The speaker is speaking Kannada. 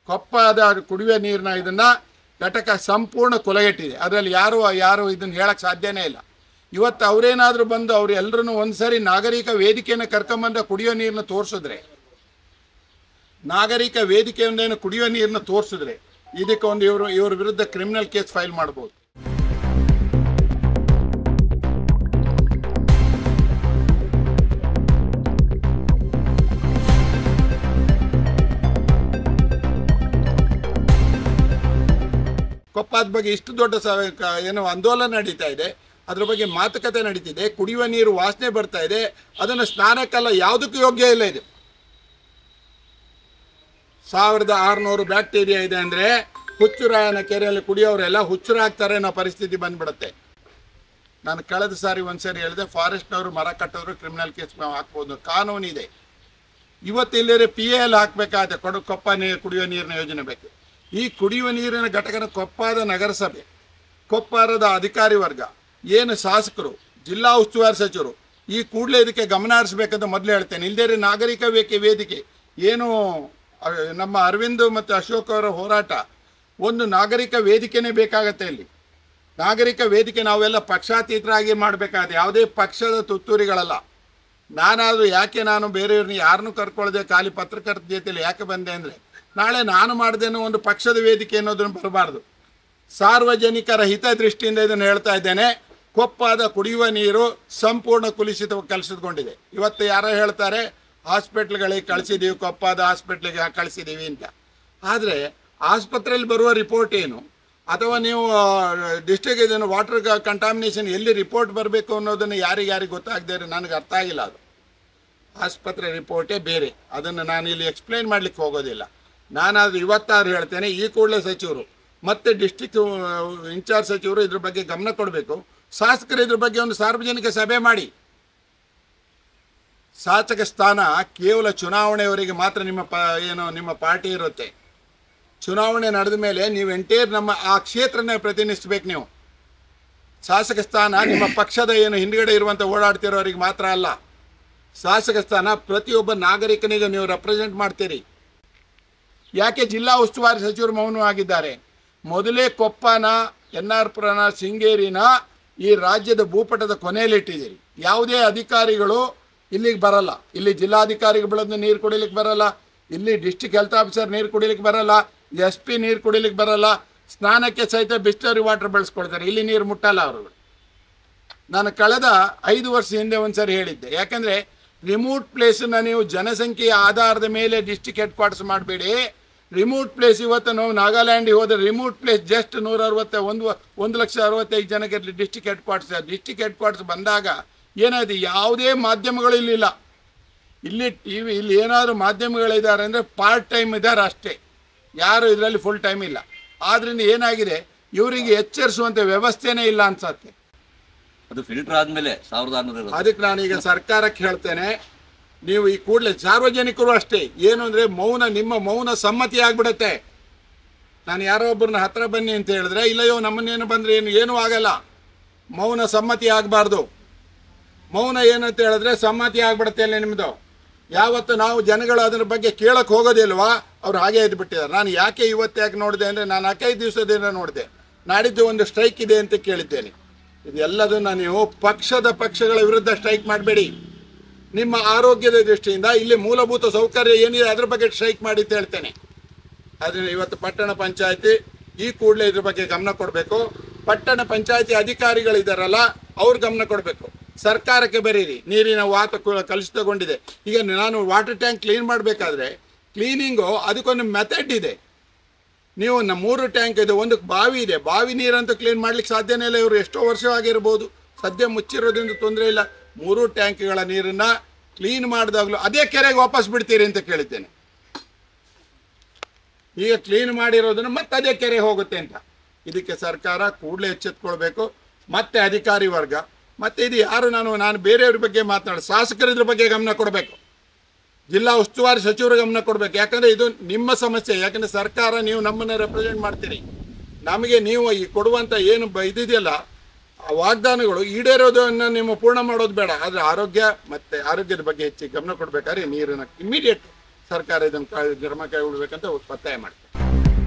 ಕೊಪ್ಪದ ಕುಡಿಯುವ ನೀರಿನ ಇದನ್ನು ಘಟಕ ಸಂಪೂರ್ಣ ಕೊಲೆಗೆಟ್ಟಿದೆ. ಅದರಲ್ಲಿ ಯಾರು ಇದನ್ನು ಹೇಳಕ್ಕೆ ಸಾಧ್ಯನೇ ಇಲ್ಲ. ಇವತ್ತು ಅವರೇನಾದರೂ ಬಂದು ಅವ್ರು ಎಲ್ಲರೂ ಒಂದು ಸರಿ ನಾಗರಿಕ ವೇದಿಕೆಯನ್ನು ಕರ್ಕೊಂಬಂದ ಕುಡಿಯೋ ನೀರನ್ನ ತೋರಿಸಿದ್ರೆ, ನಾಗರಿಕ ವೇದಿಕೆಯಿಂದೇನು ಕುಡಿಯೋ ನೀರನ್ನ ತೋರಿಸಿದ್ರೆ ಇದಕ್ಕೆ ಒಂದು ಇವ್ರ ವಿರುದ್ಧ ಕ್ರಿಮಿನಲ್ ಕೇಸ್ ಫೈಲ್ ಮಾಡ್ಬೋದು. ಕೊಪ್ಪದ ಬಗ್ಗೆ ಇಷ್ಟು ದೊಡ್ಡ ಏನೋ ಆಂದೋಲನ ನಡೀತಾ ಇದೆ, ಅದ್ರ ಬಗ್ಗೆ ಮಾತುಕತೆ ನಡೀತಿದೆ, ಕುಡಿಯುವ ನೀರು ವಾಸನೆ ಬರ್ತಾ ಇದೆ, ಅದನ್ನು ಸ್ನಾನಕ್ಕೆಲ್ಲ ಯಾವುದಕ್ಕೂ ಯೋಗ್ಯ ಇಲ್ಲ. ಇದು 1600 ಬ್ಯಾಕ್ಟೀರಿಯಾ ಇದೆ ಅಂದರೆ ಹುಚ್ಚುರಾಯನ ಕೆರೆಯಲ್ಲಿ ಕುಡಿಯೋರೆಲ್ಲ ಹುಚ್ಚುರಾಗ್ತಾರೆ ಅನ್ನೋ ಪರಿಸ್ಥಿತಿ ಬಂದ್ಬಿಡುತ್ತೆ. ನಾನು ಕಳೆದ ಸಾರಿ ಒಂದ್ಸರಿ ಹೇಳಿದೆ, ಫಾರೆಸ್ಟ್ನವರು ಮರ ಕಟ್ಟೋರು ಕ್ರಿಮಿನಲ್ ಕೇಸ್ ಹಾಕ್ಬೋದು, ಕಾನೂನಿದೆ. ಇವತ್ತು ಇಲ್ಲೇ PAL ಹಾಕಬೇಕಾದ್ರೆ ಕೊಪ್ಪ ನೀರು ಕುಡಿಯುವ ನೀರಿನ ಯೋಜನೆ ಬೇಕು. ಈ ಕುಡಿಯುವ ನೀರಿನ ಘಟಕನ ಕೊಪ್ಪದ ನಗರಸಭೆ, ಕೊಪ್ಪರದ ಅಧಿಕಾರಿ ವರ್ಗ, ಏನು ಶಾಸಕರು, ಜಿಲ್ಲಾ ಉಸ್ತುವಾರಿ ಸಚಿವರು ಈ ಕೂಡಲೇ ಇದಕ್ಕೆ ಗಮನ ಹರಿಸಬೇಕಂತ ಮೊದಲು ಹೇಳ್ತೇನೆ. ಇಲ್ಲದೇ ನಾಗರಿಕ ವೇದಿಕೆ ಏನು ನಮ್ಮ ಅರವಿಂದ್ ಮತ್ತು ಅಶೋಕ್ ಅವರ ಹೋರಾಟ, ಒಂದು ನಾಗರಿಕ ವೇದಿಕೆನೇ ಬೇಕಾಗತ್ತೆ. ಇಲ್ಲಿ ನಾಗರಿಕ ವೇದಿಕೆ ನಾವೆಲ್ಲ ಪಕ್ಷಾತೀತರಾಗಿ ಮಾಡಬೇಕಾದ್ರೆ ಯಾವುದೇ ಪಕ್ಷದ ತುತ್ತೂರಿಗಳಲ್ಲ. ನಾನು ಬೇರೆಯವ್ರನ್ನ ಯಾರನ್ನೂ ಕರ್ಕೊಳ್ಳದೆ ಖಾಲಿ ಪತ್ರಕರ್ತರ ಜೊತೆಯಲ್ಲಿ ಯಾಕೆ ಬಂದೆ ಅಂದರೆ, ನಾಳೆ ನಾನು ಮಾಡ್ದೇನೋ ಒಂದು ಪಕ್ಷದ ವೇದಿಕೆ ಅನ್ನೋದನ್ನು ಬರಬಾರ್ದು. ಸಾರ್ವಜನಿಕರ ಹಿತದೃಷ್ಟಿಯಿಂದ ಇದನ್ನು ಹೇಳ್ತಾ ಇದ್ದೇನೆ. ಕೊಪ್ಪದ ಕುಡಿಯುವ ನೀರು ಸಂಪೂರ್ಣ ಕಲುಷಿತಗೊಂಡಿದೆ. ಇವತ್ತು ಯಾರೋ ಹೇಳ್ತಾರೆ ಹಾಸ್ಪಿಟ್ಲ್ಗಳಿಗೆ ಕಳಿಸಿದ್ದೀವಿ, ಕೊಪ್ಪದ ಹಾಸ್ಪಿಟ್ಲಿಗೆ ಕಳಿಸಿದ್ದೀವಿ ಅಂತ. ಆದರೆ ಆಸ್ಪತ್ರೆಯಲ್ಲಿ ಬರುವ ರಿಪೋರ್ಟ್ ಏನು, ಅಥವಾ ನೀವು ಡಿಸ್ಟ್ರಿಕ್ಟ್ ಇದನ್ನು ವಾಟರ್ ಕಂಟಾಮಿನೇಷನ್ ಎಲ್ಲಿ ರಿಪೋರ್ಟ್ ಬರಬೇಕು ಅನ್ನೋದನ್ನು ಯಾರಿಗೆ ಗೊತ್ತಾಗದೇ ನನಗೆ ಅರ್ಥ ಆಗಿಲ್ಲ. ಅದು ಆಸ್ಪತ್ರೆ ರಿಪೋರ್ಟೇ ಬೇರೆ, ಅದನ್ನು ನಾನು ಇಲ್ಲಿ ಎಕ್ಸ್ಪ್ಲೈನ್ ಮಾಡಲಿಕ್ಕೆ ಹೋಗೋದಿಲ್ಲ. ನಾನಾದರೂ ಇವತ್ತಾದ್ರೂ ಹೇಳ್ತೇನೆ, ಈ ಕೂಡಲೇ ಸಚಿವರು ಮತ್ತು ಡಿಸ್ಟ್ರಿಕ್ಟ್ ಇನ್ಚಾರ್ಜ್ ಸಚಿವರು ಇದ್ರ ಬಗ್ಗೆ ಗಮನ ಕೊಡಬೇಕು. ಶಾಸಕರು ಇದ್ರ ಬಗ್ಗೆ ಒಂದು ಸಾರ್ವಜನಿಕ ಸಭೆ ಮಾಡಿ. ಶಾಸಕ ಸ್ಥಾನ ಕೇವಲ ಚುನಾವಣೆಯವರೆಗೆ ಮಾತ್ರ ನಿಮ್ಮ ಪಾರ್ಟಿ ಇರುತ್ತೆ. ಚುನಾವಣೆ ನಡೆದ ಮೇಲೆ ನೀವು ಎಂಟೈರ್ ನಮ್ಮ ಆ ಕ್ಷೇತ್ರನೇ ಪ್ರತಿನಿಧಿಸಬೇಕು. ನೀವು ಶಾಸಕ ಸ್ಥಾನ ನಿಮ್ಮ ಪಕ್ಷದ ಹಿಂದ್ಗಡೆ ಇರುವಂಥ ಓಡಾಡ್ತಿರೋರಿಗೆ ಮಾತ್ರ ಅಲ್ಲ. ಶಾಸಕ ಸ್ಥಾನ ಪ್ರತಿಯೊಬ್ಬ ನಾಗರಿಕನಿಗೆ ನೀವು ರೆಪ್ರೆಸೆಂಟ್ ಮಾಡ್ತೀರಿ. ಯಾಕೆ ಜಿಲ್ಲಾ ಉಸ್ತುವಾರಿ ಸಚಿವರು ಮೌನವಾಗಿದ್ದಾರೆ? ಮೊದಲೇ ಕೊಪ್ಪನ, NR ಪುರನ, ಶೃಂಗೇರಿನ ಈ ರಾಜ್ಯದ ಭೂಪಟದ ಕೊನೆಯಲ್ಲಿಟ್ಟಿದ್ದೀರಿ. ಯಾವುದೇ ಅಧಿಕಾರಿಗಳು ಇಲ್ಲಿಗೆ ಬರಲ್ಲ. ಇಲ್ಲಿ ಜಿಲ್ಲಾಧಿಕಾರಿಗಳು ನೀರು ಕುಡಿಲಿಕ್ಕೆ ಬರಲ್ಲ, ಇಲ್ಲಿ ಡಿಸ್ಟ್ರಿಕ್ಟ್ ಹೆಲ್ತ್ ಆಫೀಸರ್ ನೀರು ಕುಡಿಲಿಕ್ಕೆ ಬರಲ್ಲ, SP ನೀರು ಕುಡಿಲಿಕ್ಕೆ ಬರಲ್ಲ, ಸ್ನಾನಕ್ಕೆ ಸಹಿತ ಬಿಸ್ಲರಿ ವಾಟರ್ ಬೆಳೆಸ್ಕೊಳ್ತಾರೆ. ಇಲ್ಲಿ ನೀರು ಮುಟ್ಟಲ್ಲ ಅವರು. ನಾನು ಕಳೆದ 5 ವರ್ಷ ಹಿಂದೆ ಒಂದ್ಸರಿ ಹೇಳಿದ್ದೆ, ಯಾಕಂದರೆ ರಿಮೋಟ್ ಪ್ಲೇಸನ್ನು ನೀವು ಜನಸಂಖ್ಯೆಯ ಆಧಾರದ ಮೇಲೆ ಡಿಸ್ಟ್ರಿಕ್ಟ್ ಹೆಡ್ ಕ್ವಾರ್ಟರ್ಸ್ ಮಾಡಬೇಡಿ. ರಿಮೋಟ್ ಪ್ಲೇಸ್ ಇವತ್ತು ನಾವು ನಾಗಾಲ್ಯಾಂಡಿಗೆ ಹೋದರೆ ರಿಮೋಟ್ ಪ್ಲೇಸ್ ಜಸ್ಟ್ 1,65,000 ಜನಕ್ಕೆ district head quarters. District head quarters ಬಂದಾಗ ಏನಾಯ್ತು, ಯಾವುದೇ ಮಾಧ್ಯಮಗಳು ಇಲ್ಲಿಲ್ಲ. ಇಲ್ಲಿ TV ಇಲ್ಲಿ ಏನಾದರೂ ಮಾಧ್ಯಮಗಳಿದ್ದಾರೆ ಅಂದರೆ ಪಾರ್ಟ್ ಟೈಮ್ ಇದ್ದಾರೆ ಅಷ್ಟೇ, ಯಾರು ಇದರಲ್ಲಿ ಫುಲ್ ಟೈಮ್ ಇಲ್ಲ. ಆದ್ದರಿಂದ ಏನಾಗಿದೆ, ಇವರಿಗೆ ಎಚ್ಚರಿಸುವಂಥ ವ್ಯವಸ್ಥೆನೇ ಇಲ್ಲ ಅನ್ಸತ್ತೆ. ಅದು ಫಿಲ್ಟರ್ ಆದಮೇಲೆ 1600. ಅದಕ್ಕೆ ನಾನೀಗ ಸರ್ಕಾರಕ್ಕೆ ಹೇಳ್ತೇನೆ, ನೀವು ಈ ಕೂಡಲೇ ಸಾರ್ವಜನಿಕರು ಅಷ್ಟೇ, ಏನು ಅಂದರೆ ನಿಮ್ಮ ಮೌನ ಸಮ್ಮತಿ ಆಗಿಬಿಡುತ್ತೆ. ನಾನು ಯಾರೋ ಒಬ್ಬರನ್ನ ಹತ್ರ ಬನ್ನಿ ಅಂತ ಹೇಳಿದ್ರೆ, ಇಲ್ಲಯ್ಯೋ ನಮ್ಮನ್ನೇನು ಬಂದರೆ ಏನೂ ಆಗಲ್ಲ. ಮೌನ ಸಮ್ಮತಿ ಆಗಬಾರ್ದು. ಮೌನ ಏನಂತ ಹೇಳಿದ್ರೆ ಸಮ್ಮತಿ ಆಗ್ಬಿಡುತ್ತೆ ಅಲ್ಲೇ ನಿಮ್ಮದು. ಯಾವತ್ತು ನಾವು ಜನಗಳು ಅದರ ಬಗ್ಗೆ ಕೇಳಕ್ಕೆ ಹೋಗೋದಿಲ್ವಾ, ಅವ್ರು ಹಾಗೆ ಇದ್ಬಿಟ್ಟಿದ್ದಾರೆ. ನಾನು ಯಾಕೆ ನೋಡಿದೆ ಅಂದರೆ, ನಾನು 5 ದಿವಸದಿಂದ ನೋಡಿದೆ. ನಾಡಿದ್ದು ಒಂದು ಸ್ಟ್ರೈಕ್ ಇದೆ ಅಂತ ಕೇಳಿದ್ದೇನೆ. ಇದೆಲ್ಲದನ್ನು ನೀವು ಪಕ್ಷಗಳ ವಿರುದ್ಧ ಸ್ಟ್ರೈಕ್ ಮಾಡಬೇಡಿ. ನಿಮ್ಮ ಆರೋಗ್ಯದ ದೃಷ್ಟಿಯಿಂದ ಇಲ್ಲಿ ಮೂಲಭೂತ ಸೌಕರ್ಯ ಏನಿದೆ ಅದ್ರ ಬಗ್ಗೆ ಸ್ಟ್ರೈಕ್ ಮಾಡಿ ಅಂತ ಹೇಳ್ತೇನೆ. ಅದನ್ನು ಇವತ್ತು ಪಟ್ಟಣ ಪಂಚಾಯತಿ ಈ ಕೂಡಲೇ ಇದ್ರ ಬಗ್ಗೆ ಗಮನ ಕೊಡಬೇಕು. ಪಟ್ಟಣ ಪಂಚಾಯತಿ ಅಧಿಕಾರಿಗಳಿದ್ದಾರಲ್ಲ, ಅವ್ರು ಗಮನ ಕೊಡಬೇಕು. ಸರ್ಕಾರಕ್ಕೆ ಬರೀರಿ, ನೀರಿನ ವಾತ ಕಲುಷಿತಗೊಂಡಿದೆ. ಈಗ ನಾನು ವಾಟರ್ ಟ್ಯಾಂಕ್ ಕ್ಲೀನ್ ಮಾಡಬೇಕಾದ್ರೆ ಕ್ಲೀನಿಂಗು ಅದಕ್ಕೊಂದು ಮೆಥಡ್ ಇದೆ. ನೀವು 3 ಟ್ಯಾಂಕ್ ಇದೆ, ಒಂದು ಬಾವಿ ಇದೆ, ಬಾವಿ ನೀರಂತೂ ಕ್ಲೀನ್ ಮಾಡ್ಲಿಕ್ಕೆ ಸಾಧ್ಯನೇ ಇಲ್ಲ. ಇವರು ಎಷ್ಟೋ ವರ್ಷವಾಗಿರ್ಬೋದು, ಸದ್ಯ ಮುಚ್ಚಿರೋದ್ರಿಂದ ತೊಂದರೆ ಇಲ್ಲ. 3 ಟ್ಯಾಂಕ್ಗಳ ನೀರನ್ನು ಕ್ಲೀನ್ ಮಾಡಿದಾಗಲೂ ಅದೇ ಕೆರೆಗೆ ವಾಪಸ್ ಬಿಡ್ತೀರಿ ಅಂತ ಕೇಳಿದ್ದೇನೆ. ಈಗ ಕ್ಲೀನ್ ಮಾಡಿರೋದನ್ನು ಮತ್ತೆ ಅದೇ ಕೆರೆ ಹೋಗುತ್ತೆ ಅಂತ. ಇದಕ್ಕೆ ಸರ್ಕಾರ ಕೂಡಲೇ ಎಚ್ಚೆತ್ಕೊಳ್ಬೇಕು. ಮತ್ತೆ ಅಧಿಕಾರಿ ವರ್ಗ, ಮತ್ತು ಇದು ಯಾರು ನಾನು ಬೇರೆಯವ್ರ ಬಗ್ಗೆ ಶಾಸಕರು ಇದ್ರ ಬಗ್ಗೆ ಗಮನ ಕೊಡಬೇಕು. ಜಿಲ್ಲಾ ಉಸ್ತುವಾರಿ ಸಚಿವರು ಗಮನ ಕೊಡಬೇಕು. ಯಾಕಂದರೆ ಇದು ನಿಮ್ಮ ಸಮಸ್ಯೆ. ಯಾಕಂದರೆ ಸರ್ಕಾರ, ನೀವು ನಮ್ಮನ್ನು ರೆಪ್ರೆಸೆಂಟ್ ಮಾಡ್ತೀರಿ. ನಮಗೆ ನೀವು ಈ ಕೊಡುವಂಥ ಏನು ಇದೆಯಲ್ಲ ವಾಗ್ದಾನಗಳು ಈಡೇರೋದನ್ನು ನೀವು ಪೂರ್ಣ ಮಾಡೋದು ಬೇಡ. ಆದರೆ ಆರೋಗ್ಯದ ಬಗ್ಗೆ ಹೆಚ್ಚಿಗೆ ಗಮನ ಕೊಡಬೇಕಾದ್ರೆ ನೀರನ್ನು ಇಮಿಡಿಯೇಟ್ ಸರ್ಕಾರ ಇದನ್ನು ಕ್ರಮ ಕೈಗೊಳ್ಳಬೇಕಂತ ಒತ್ತಾಯ ಮಾಡ್ತಾರೆ. ಧನ್ಯವಾದ.